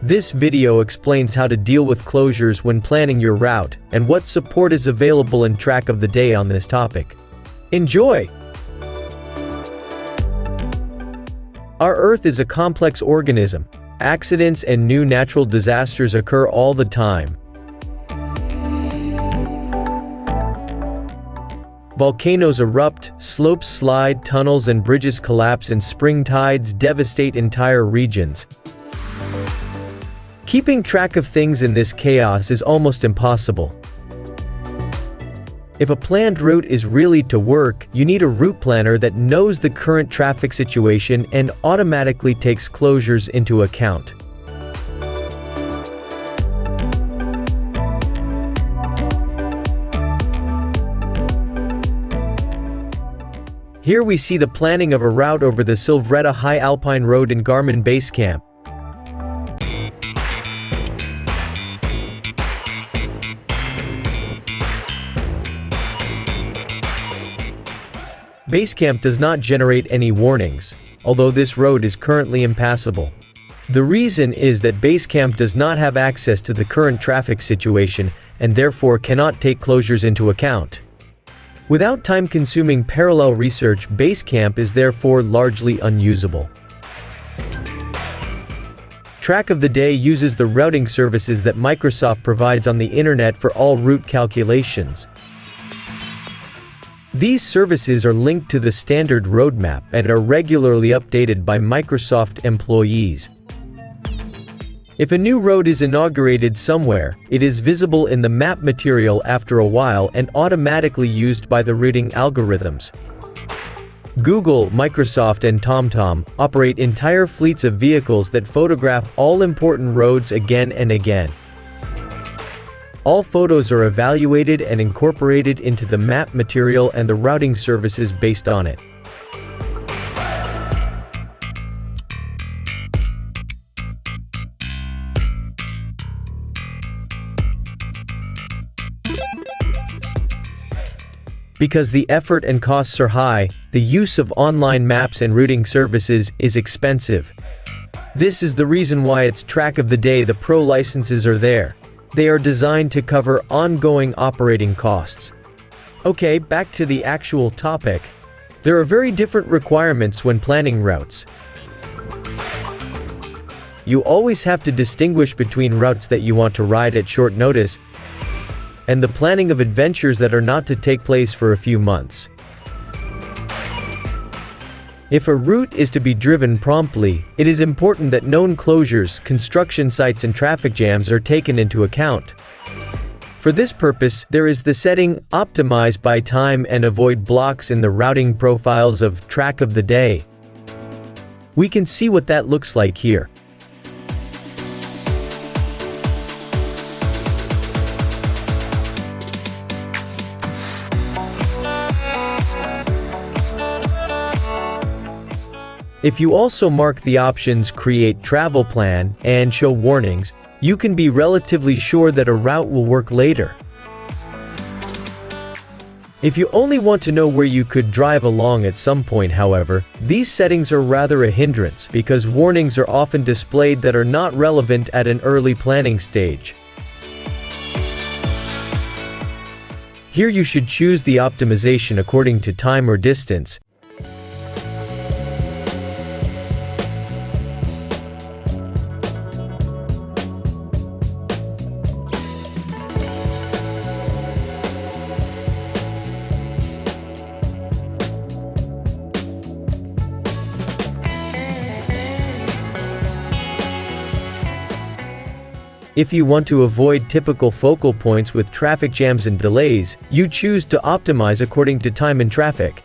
This video explains how to deal with closures when planning your route, and what support is available in Track of the Day on this topic. Enjoy! Our Earth is a complex organism. Accidents and new natural disasters occur all the time. Volcanoes erupt, slopes slide, tunnels and bridges collapse, and spring tides devastate entire regions. Keeping track of things in this chaos is almost impossible. If a planned route is really to work, you need a route planner that knows the current traffic situation and automatically takes closures into account. Here we see the planning of a route over the Silvretta High Alpine Road in Garmin BaseCamp. BaseCamp does not generate any warnings, although this road is currently impassable. The reason is that BaseCamp does not have access to the current traffic situation and therefore cannot take closures into account. Without time-consuming parallel research, BaseCamp is therefore largely unusable. Track of the Day uses the routing services that Microsoft provides on the internet for all route calculations. These services are linked to the standard roadmap and are regularly updated by Microsoft employees. If a new road is inaugurated somewhere, it is visible in the map material after a while and automatically used by the routing algorithms. Google, Microsoft and TomTom operate entire fleets of vehicles that photograph all important roads again and again. All photos are evaluated and incorporated into the map material and the routing services based on it. Because the effort and costs are high, the use of online maps and routing services is expensive. This is the reason why it's Track of the Day. The Pro licenses are there. They are designed to cover ongoing operating costs. Okay, back to the actual topic. There are very different requirements when planning routes. You always have to distinguish between routes that you want to ride at short notice and the planning of adventures that are not to take place for a few months. If a route is to be driven promptly, it is important that known closures, construction sites and traffic jams are taken into account. For this purpose, there is the setting Optimize by Time and Avoid Blocks in the routing profiles of Track of the Day. We can see what that looks like here. If you also mark the options Create Travel Plan and Show Warnings, you can be relatively sure that a route will work later. If you only want to know where you could drive along at some point, however, these settings are rather a hindrance because warnings are often displayed that are not relevant at an early planning stage. Here you should choose the optimization according to time or distance. If you want to avoid typical focal points with traffic jams and delays, you choose to optimize according to time and traffic.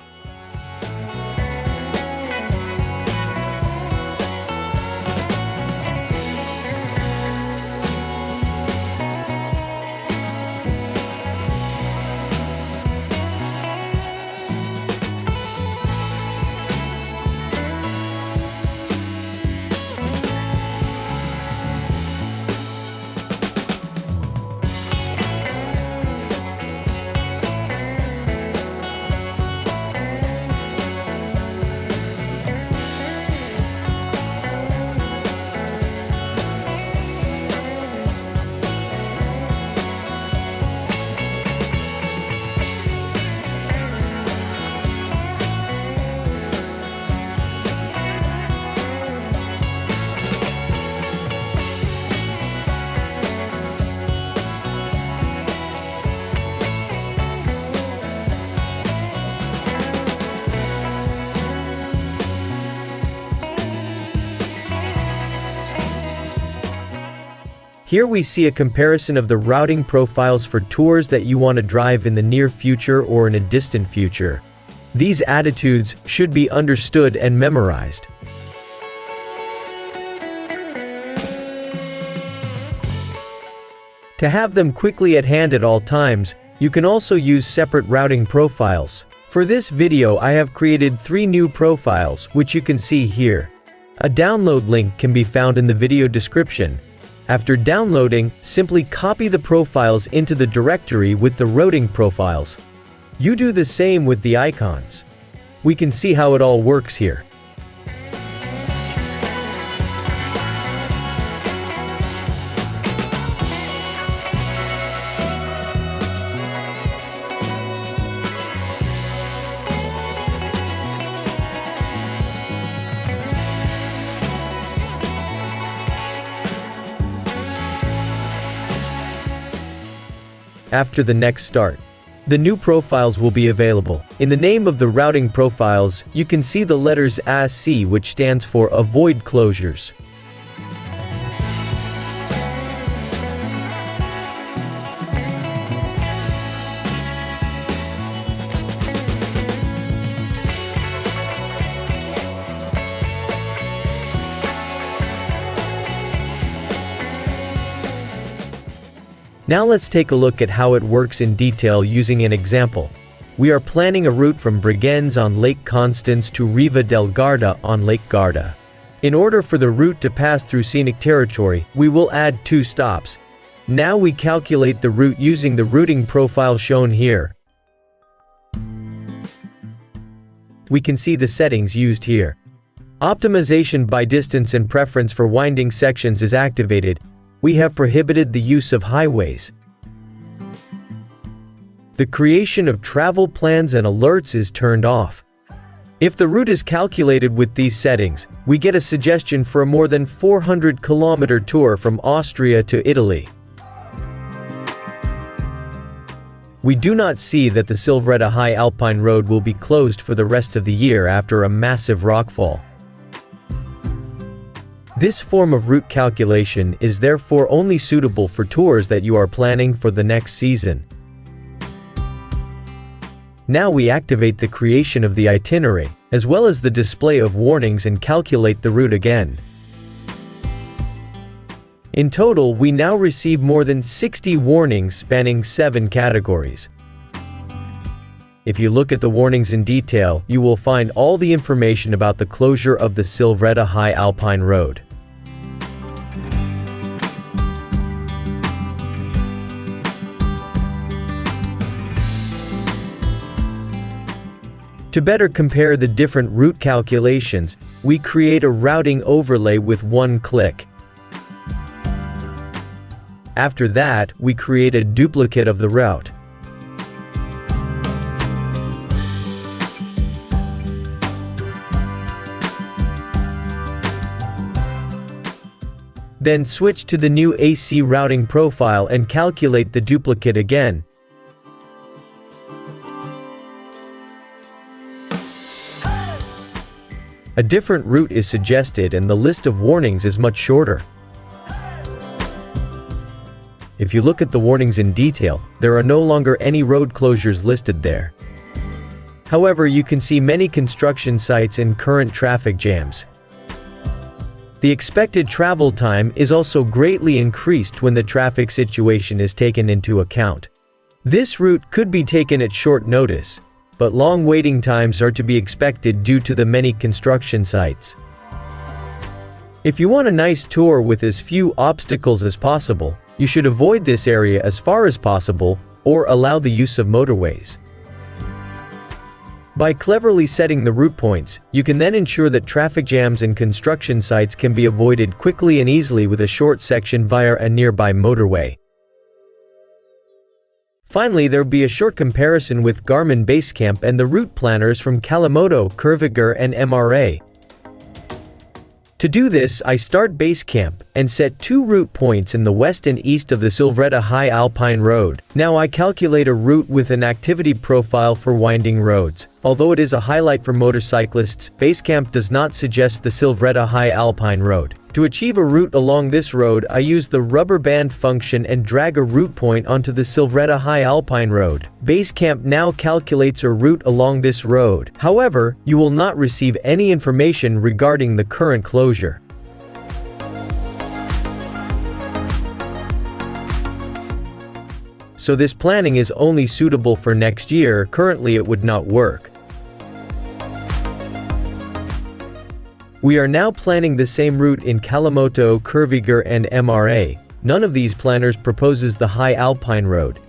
Here we see a comparison of the routing profiles for tours that you want to drive in the near future or in a distant future. These attitudes should be understood and memorized. To have them quickly at hand at all times, you can also use separate routing profiles. For this video I have created 3 new profiles, which you can see here. A download link can be found in the video description. After downloading, simply copy the profiles into the directory with the routing profiles. You do the same with the icons. We can see how it all works here. After the next start, the new profiles will be available. In the name of the routing profiles, you can see the letters ASC, which stands for Avoid Closures. Now let's take a look at how it works in detail using an example. We are planning a route from Bregenz on Lake Constance to Riva del Garda on Lake Garda. In order for the route to pass through scenic territory, we will add 2 stops. Now we calculate the route using the routing profile shown here. We can see the settings used here. Optimization by distance and preference for winding sections is activated. We have prohibited the use of highways. The creation of travel plans and alerts is turned off. If the route is calculated with these settings, we get a suggestion for a more than 400-kilometer tour from Austria to Italy. We do not see that the Silvretta High Alpine Road will be closed for the rest of the year after a massive rockfall. This form of route calculation is therefore only suitable for tours that you are planning for the next season. Now we activate the creation of the itinerary, as well as the display of warnings, and calculate the route again. In total, we now receive more than 60 warnings spanning 7 categories. If you look at the warnings in detail, you will find all the information about the closure of the Silvretta High Alpine Road. To better compare the different route calculations, we create a routing overlay with 1 click. After that, we create a duplicate of the route. Then switch to the new AC routing profile and calculate the duplicate again. A different route is suggested and the list of warnings is much shorter. If you look at the warnings in detail, there are no longer any road closures listed there. However, you can see many construction sites in current traffic jams. The expected travel time is also greatly increased when the traffic situation is taken into account. This route could be taken at short notice, but long waiting times are to be expected due to the many construction sites. If you want a nice tour with as few obstacles as possible, you should avoid this area as far as possible, or allow the use of motorways. By cleverly setting the route points, you can then ensure that traffic jams and construction sites can be avoided quickly and easily with a short section via a nearby motorway. Finally, there will be a short comparison with Garmin BaseCamp and the route planners from Calimoto, Kurviger, and MRA. To do this, I start BaseCamp and set 2 route points in the west and east of the Silvretta High Alpine Road. Now I calculate a route with an activity profile for winding roads. Although it is a highlight for motorcyclists, BaseCamp does not suggest the Silvretta High Alpine road. To achieve a route along this road, I use the rubber band function and drag a route point onto the Silvretta High Alpine road. BaseCamp now calculates a route along this road. However, you will not receive any information regarding the current closure. So this planning is only suitable for next year. Currently it would not work. We are now planning the same route in Calimoto, Kurviger and MRA. None of these planners proposes the high Alpine road.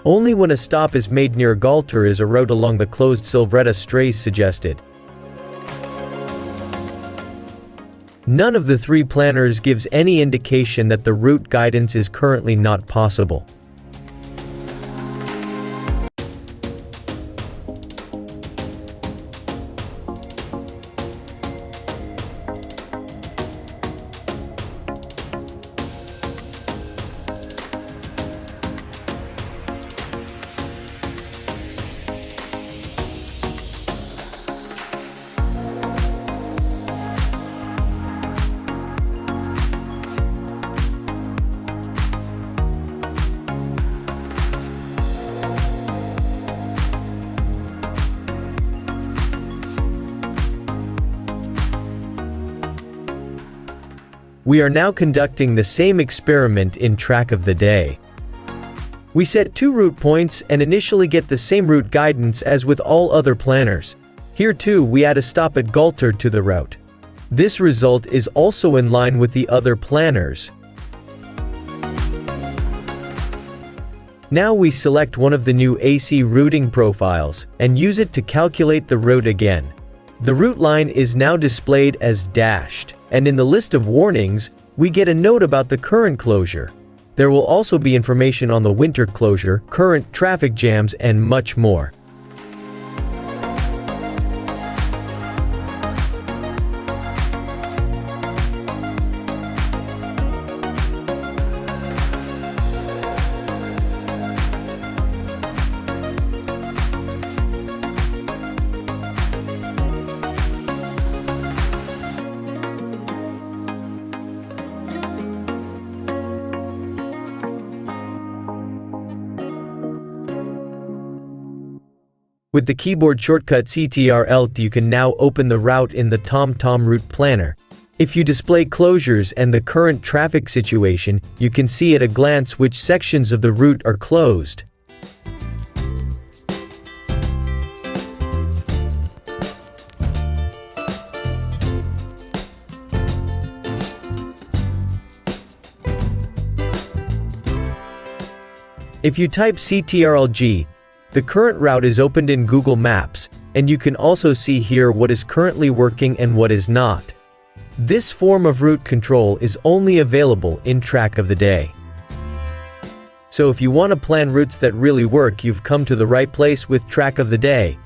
Only when a stop is made near Galter is a route along the closed Silvretta strays suggested. None of the three planners gives any indication that the route guidance is currently not possible. We are now conducting the same experiment in Track of the Day. We set 2 route points and initially get the same route guidance as with all other planners. Here too, we add a stop at Galter to the route. This result is also in line with the other planners. Now we select one of the new AC routing profiles and use it to calculate the route again. The route line is now displayed as dashed, and in the list of warnings, we get a note about the current closure. There will also be information on the winter closure, current traffic jams, and much more. With the keyboard shortcut Ctrl, you can now open the route in the TomTom Route Planner. If you display closures and the current traffic situation, you can see at a glance which sections of the route are closed. If you type Ctrl-G, the current route is opened in Google Maps, and you can also see here what is currently working and what is not. This form of route control is only available in Track of the Day. So if you want to plan routes that really work, you've come to the right place with Track of the Day.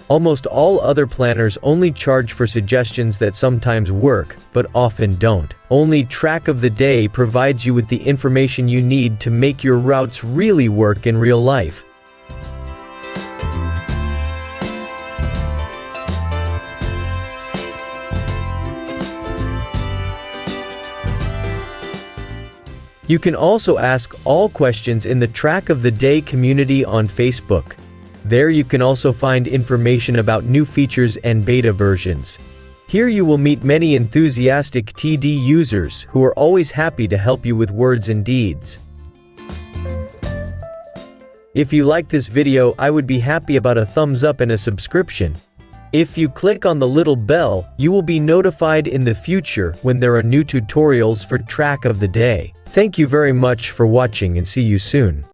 Almost all other planners only charge for suggestions that sometimes work, but often don't. Only Track of the Day provides you with the information you need to make your routes really work in real life. You can also ask all questions in the Track of the Day community on Facebook. There you can also find information about new features and beta versions. Here you will meet many enthusiastic TD users who are always happy to help you with words and deeds. If you like this video, I would be happy about a thumbs up and a subscription. If you click on the little bell, you will be notified in the future when there are new tutorials for Track of the Day. Thank you very much for watching and see you soon.